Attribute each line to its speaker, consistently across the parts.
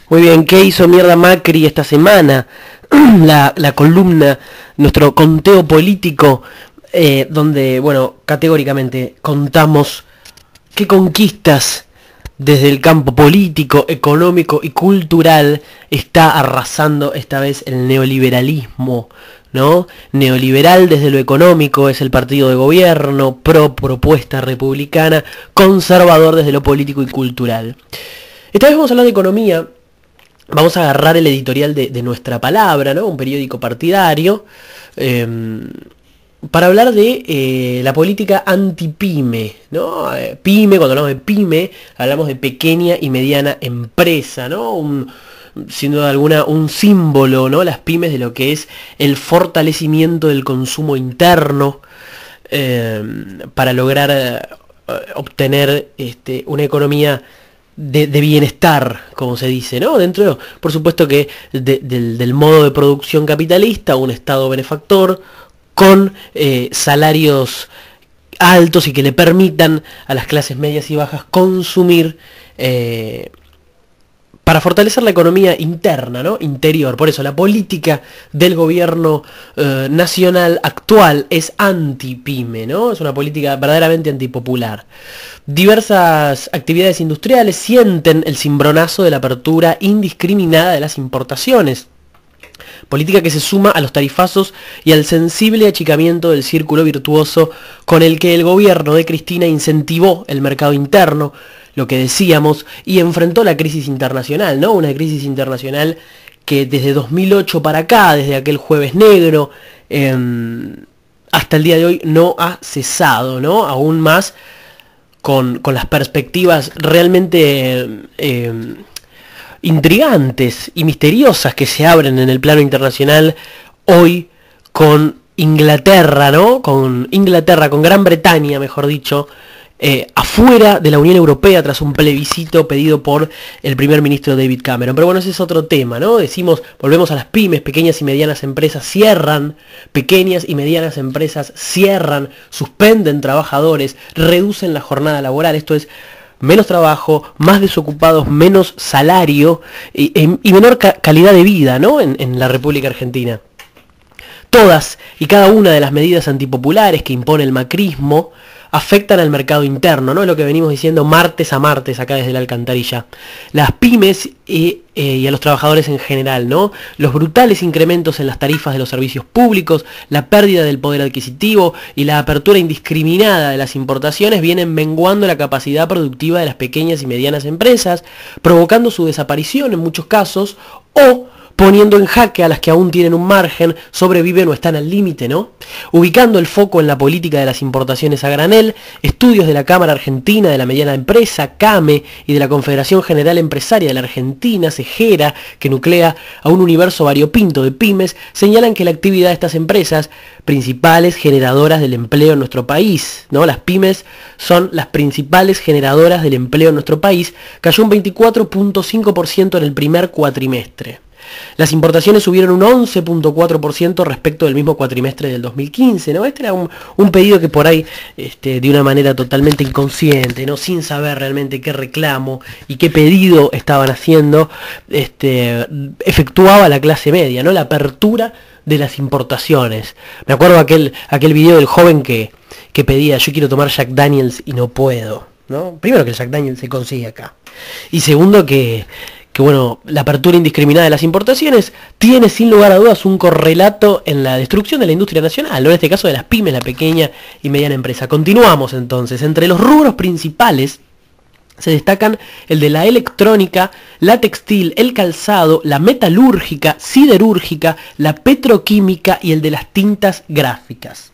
Speaker 1: Muy bien, ¿qué hizo mierda Macri esta semana? La columna, nuestro conteo político, donde, bueno, categóricamente contamos qué conquistas desde el campo político, económico y cultural está arrasando esta vez el neoliberalismo, ¿no? Neoliberal desde lo económico es el partido de gobierno, pro propuesta republicana, conservador desde lo político y cultural. Esta vez vamos a hablar de economía. Vamos a agarrar el editorial de Nuestra Palabra, ¿no? Un periódico partidario, para hablar de la política anti-pyme, ¿no? Pyme, cuando hablamos de pyme, hablamos de pequeña y mediana empresa, ¿no? Sin duda alguna, un símbolo, ¿no? Las pymes de lo que es el fortalecimiento del consumo interno, para lograr obtener una economía de bienestar, como se dice, ¿no? Dentro, por supuesto que del modo de producción capitalista, un Estado benefactor con salarios altos y que le permitan a las clases medias y bajas consumir para fortalecer la economía interna, ¿no? Interior. Por eso la política del gobierno nacional actual es anti-pyme, ¿no? Es una política verdaderamente antipopular. Diversas actividades industriales sienten el cimbronazo de la apertura indiscriminada de las importaciones. Política que se suma a los tarifazos y al sensible achicamiento del círculo virtuoso con el que el gobierno de Cristina incentivó el mercado interno, lo que decíamos, y enfrentó la crisis internacional, ¿no? Una crisis internacional que desde 2008 para acá, desde aquel jueves negro, hasta el día de hoy no ha cesado, ¿no? Aún más con las perspectivas realmente intrigantes y misteriosas que se abren en el plano internacional hoy con Inglaterra, ¿no? Con Inglaterra, con Gran Bretaña, mejor dicho, afuera de la Unión Europea tras un plebiscito pedido por el primer ministro David Cameron. Pero bueno, ese es otro tema, ¿no? Decimos, volvemos a las pymes, pequeñas y medianas empresas cierran, pequeñas y medianas empresas cierran, suspenden trabajadores, reducen la jornada laboral. Esto es menos trabajo, más desocupados, menos salario y menor calidad de vida, ¿no? En la República Argentina. Todas y cada una de las medidas antipopulares que impone el macrismo afectan al mercado interno, ¿no? Es lo que venimos diciendo martes a martes acá desde la alcantarilla. Las pymes y a los trabajadores en general, ¿no? Los brutales incrementos en las tarifas de los servicios públicos, la pérdida del poder adquisitivo y la apertura indiscriminada de las importaciones vienen menguando la capacidad productiva de las pequeñas y medianas empresas, provocando su desaparición en muchos casos o poniendo en jaque a las que aún tienen un margen, sobreviven o están al límite, ¿no? Ubicando el foco en la política de las importaciones a granel, estudios de la Cámara Argentina de la Mediana Empresa, CAME, y de la Confederación General Empresaria de la Argentina, CEGERA, que nuclea a un universo variopinto de pymes, señalan que la actividad de estas empresas, principales generadoras del empleo en nuestro país, ¿no? Las pymes son las principales generadoras del empleo en nuestro país, cayó un 24.5% en el primer cuatrimestre. Las importaciones subieron un 11.4% respecto del mismo cuatrimestre del 2015, ¿no? Este era un pedido que por ahí, de una manera totalmente inconsciente, ¿no? Sin saber realmente qué reclamo y qué pedido estaban haciendo, efectuaba la clase media, ¿no? La apertura de las importaciones. Me acuerdo aquel video del joven que pedía, yo quiero tomar Jack Daniels y no puedo, ¿no? Primero que el Jack Daniels se consigue acá. Y segundo que bueno, la apertura indiscriminada de las importaciones tiene sin lugar a dudas un correlato en la destrucción de la industria nacional, ¿no? En este caso de las pymes, la pequeña y mediana empresa. Continuamos entonces. Entre los rubros principales se destacan el de la electrónica, la textil, el calzado, la metalúrgica, siderúrgica, la petroquímica y el de las tintas gráficas.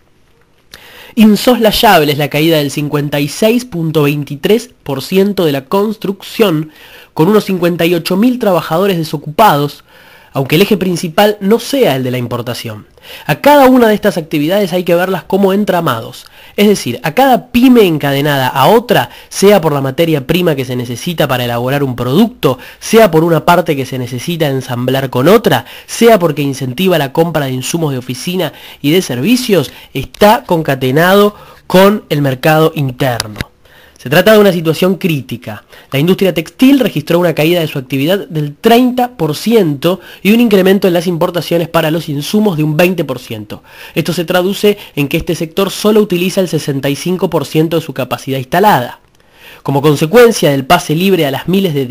Speaker 1: Insoslayable es la caída del 56.23% de la construcción, con unos 58.000 trabajadores desocupados, aunque el eje principal no sea el de la importación. A cada una de estas actividades hay que verlas como entramados, es decir, a cada pyme encadenada a otra, sea por la materia prima que se necesita para elaborar un producto, sea por una parte que se necesita ensamblar con otra, sea porque incentiva la compra de insumos de oficina y de servicios, está concatenado con el mercado interno. Se trata de una situación crítica. La industria textil registró una caída de su actividad del 30% y un incremento en las importaciones para los insumos de un 20%. Esto se traduce en que este sector solo utiliza el 65% de su capacidad instalada. Como consecuencia del pase libre a las miles de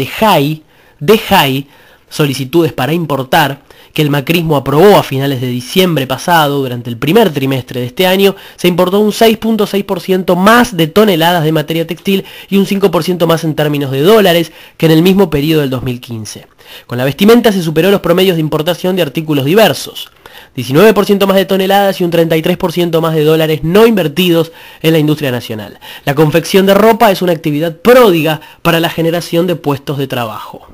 Speaker 1: DEJAI, solicitudes para importar, que el macrismo aprobó a finales de diciembre pasado, durante el primer trimestre de este año, se importó un 6.6% más de toneladas de materia textil y un 5% más en términos de dólares que en el mismo periodo del 2015. Con la vestimenta se superó los promedios de importación de artículos diversos. 19% más de toneladas y un 33% más de dólares no invertidos en la industria nacional. La confección de ropa es una actividad pródiga para la generación de puestos de trabajo.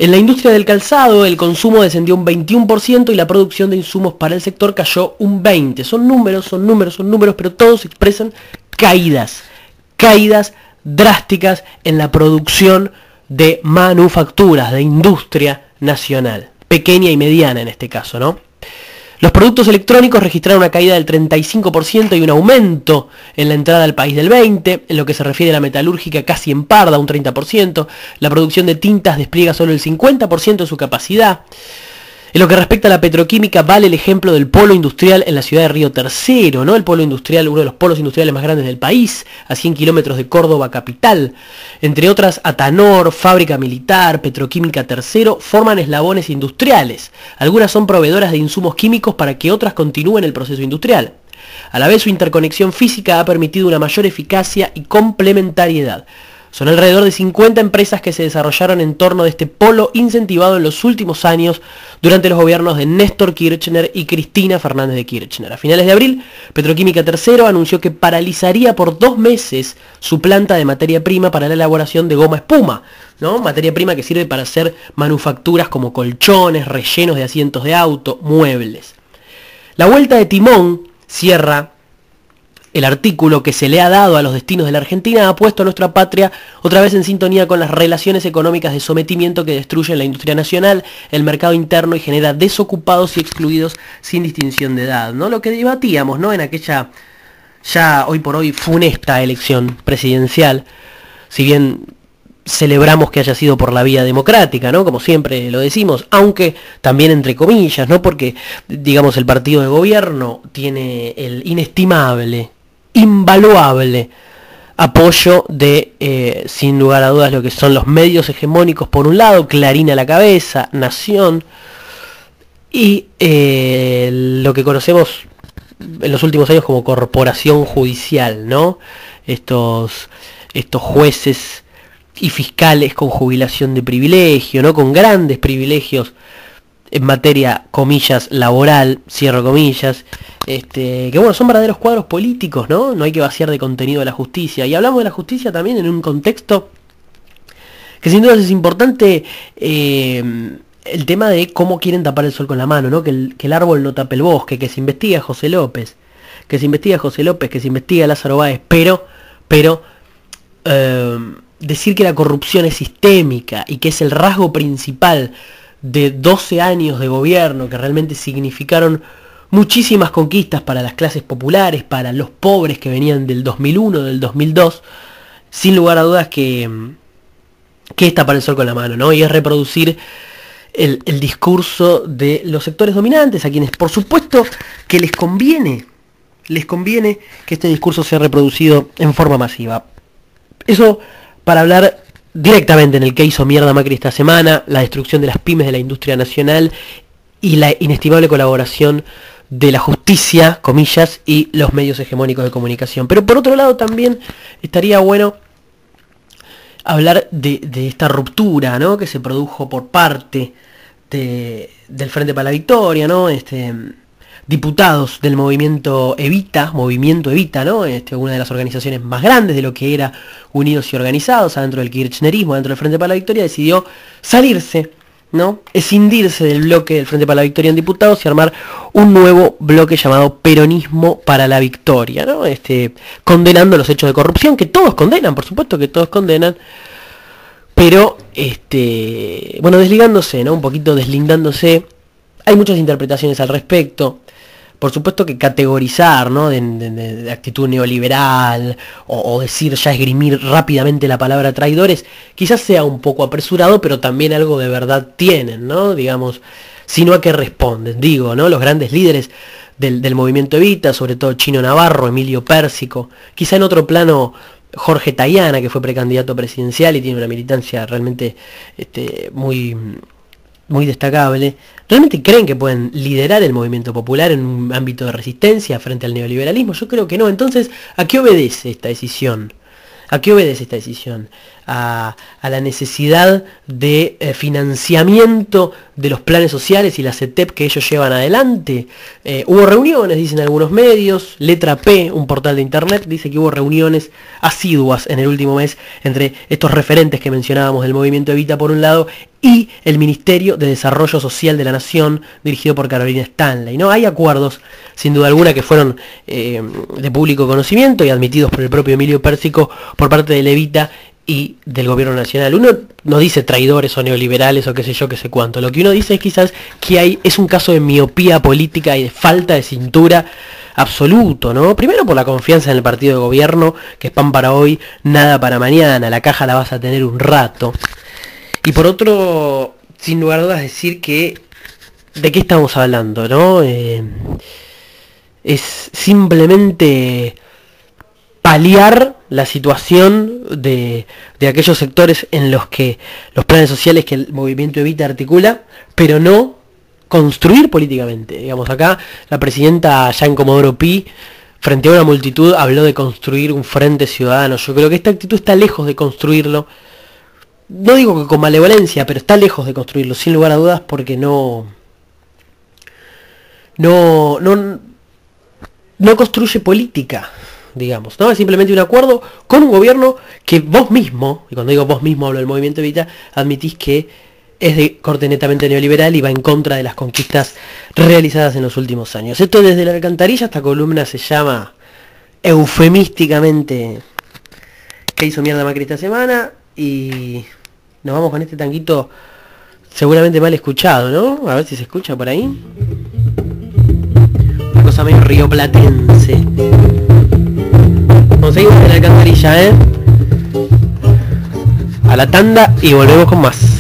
Speaker 1: En la industria del calzado, el consumo descendió un 21% y la producción de insumos para el sector cayó un 20%. Son números, pero todos expresan caídas drásticas en la producción de manufacturas, de industria nacional, pequeña y mediana en este caso, ¿no? Los productos electrónicos registraron una caída del 35% y un aumento en la entrada al país del 20%, en lo que se refiere a la metalúrgica casi en parda, un 30%, la producción de tintas despliega solo el 50% de su capacidad. En lo que respecta a la petroquímica, vale el ejemplo del polo industrial en la ciudad de Río Tercero, ¿no? El polo industrial, uno de los polos industriales más grandes del país, a 100 kilómetros de Córdoba capital. Entre otras, Atanor, Fábrica Militar, Petroquímica Tercero, forman eslabones industriales. Algunas son proveedoras de insumos químicos para que otras continúen el proceso industrial. A la vez, su interconexión física ha permitido una mayor eficacia y complementariedad. Son alrededor de 50 empresas que se desarrollaron en torno de este polo incentivado en los últimos años durante los gobiernos de Néstor Kirchner y Cristina Fernández de Kirchner. A finales de abril, Petroquímica Tercero anunció que paralizaría por 2 meses su planta de materia prima para la elaboración de goma espuma, ¿no? Materia prima que sirve para hacer manufacturas como colchones, rellenos de asientos de auto, muebles. La vuelta de timón cierra el artículo que se le ha dado a los destinos de la Argentina ha puesto a nuestra patria otra vez en sintonía con las relaciones económicas de sometimiento que destruyen la industria nacional, el mercado interno y genera desocupados y excluidos sin distinción de edad, ¿no? Lo que debatíamos, ¿no? En aquella ya hoy por hoy funesta elección presidencial, si bien celebramos que haya sido por la vía democrática, ¿no? Como siempre lo decimos, aunque también entre comillas, ¿no? Porque, digamos, el partido de gobierno tiene el inestimable, invaluable apoyo de, sin lugar a dudas, lo que son los medios hegemónicos por un lado, Clarín a la cabeza, Nación, y lo que conocemos en los últimos años como corporación judicial, ¿no? Estos jueces y fiscales con jubilación de privilegio, ¿no? Con grandes privilegios en materia, comillas, laboral, cierro comillas, que bueno, son verdaderos cuadros políticos, ¿no? No hay que vaciar de contenido a la justicia. Y hablamos de la justicia también en un contexto que sin duda es importante, el tema de cómo quieren tapar el sol con la mano, ¿no? Que el árbol no tape el bosque, que se investiga a José López, que se investiga a Lázaro Báez, pero decir que la corrupción es sistémica y que es el rasgo principal de 12 años de gobierno que realmente significaron muchísimas conquistas para las clases populares, para los pobres que venían del 2001, del 2002, sin lugar a dudas que es tapar el sol con la mano, ¿no? Y es reproducir el discurso de los sectores dominantes, a quienes por supuesto que les conviene que este discurso sea reproducido en forma masiva. Eso para hablar directamente en el que hizo mierda Macri esta semana, la destrucción de las pymes de la industria nacional y la inestimable colaboración de la justicia, comillas, y los medios hegemónicos de comunicación. Pero por otro lado también estaría bueno hablar de esta ruptura, ¿no? Que se produjo por parte del Frente para la Victoria, ¿no? Diputados del movimiento Evita, ¿no? Una de las organizaciones más grandes de lo que era Unidos y Organizados, adentro del kirchnerismo, dentro del Frente para la Victoria, decidió salirse, ¿no? Escindirse del bloque del Frente para la Victoria en diputados y armar un nuevo bloque llamado Peronismo para la Victoria, ¿no? Condenando los hechos de corrupción, que todos condenan, por supuesto que todos condenan, pero, bueno, desligándose, ¿no? Un poquito deslindándose. Hay muchas interpretaciones al respecto. por supuesto que categorizar, ¿no? de actitud neoliberal, o decir, ya esgrimir rápidamente la palabra traidores, quizás sea un poco apresurado, pero también algo de verdad tienen, ¿no? Digamos, sino a qué responden, digo, ¿no? Los grandes líderes del movimiento Evita, sobre todo Chino Navarro, Emilio Pérsico, quizá en otro plano Jorge Tayana, que fue precandidato presidencial y tiene una militancia realmente muy destacable. ¿Realmente creen que pueden liderar el movimiento popular en un ámbito de resistencia frente al neoliberalismo? Yo creo que no. Entonces, ¿a qué obedece esta decisión? ¿A qué obedece esta decisión? A la necesidad de financiamiento de los planes sociales y la CETEP que ellos llevan adelante. Hubo reuniones, dicen algunos medios. Letra P, un portal de internet, dice que hubo reuniones asiduas en el último mes entre estos referentes que mencionábamos del movimiento Evita por un lado y el Ministerio de Desarrollo Social de la Nación, dirigido por Carolina Stanley, ¿no? Hay acuerdos, sin duda alguna, que fueron de público conocimiento y admitidos por el propio Emilio Pérsico por parte del Evita y del gobierno nacional. Uno no dice traidores o neoliberales o qué sé yo, qué sé cuánto. Lo que uno dice es quizás que es un caso de miopía política y de falta de cintura absoluto, ¿no? Primero por la confianza en el partido de gobierno, que es pan para hoy, nada para mañana, la caja la vas a tener un rato. Y por otro, sin lugar a dudas, decir que ¿de qué estamos hablando, no? Es simplemente paliar la situación de aquellos sectores en los que los planes sociales que el movimiento Evita articula, pero no construir políticamente. Digamos, acá la presidenta ya en Comodoro Pi, frente a una multitud, habló de construir un frente ciudadano. Yo creo que esta actitud está lejos de construirlo. No digo que con malevolencia, pero está lejos de construirlo, sin lugar a dudas, porque no construye política, digamos, ¿no? Es simplemente un acuerdo con un gobierno que vos mismo, y cuando digo vos mismo hablo del movimiento Evita, admitís que es de corte netamente neoliberal y va en contra de las conquistas realizadas en los últimos años. Esto desde la alcantarilla, esta columna se llama eufemísticamente ¿qué hizo mierda Macri esta semana? Y nos vamos con este tanguito seguramente mal escuchado, ¿no? A ver si se escucha por ahí. Una cosa medio rioplatense. Vamos a seguir en la alcantarilla, a la tanda y volvemos con más.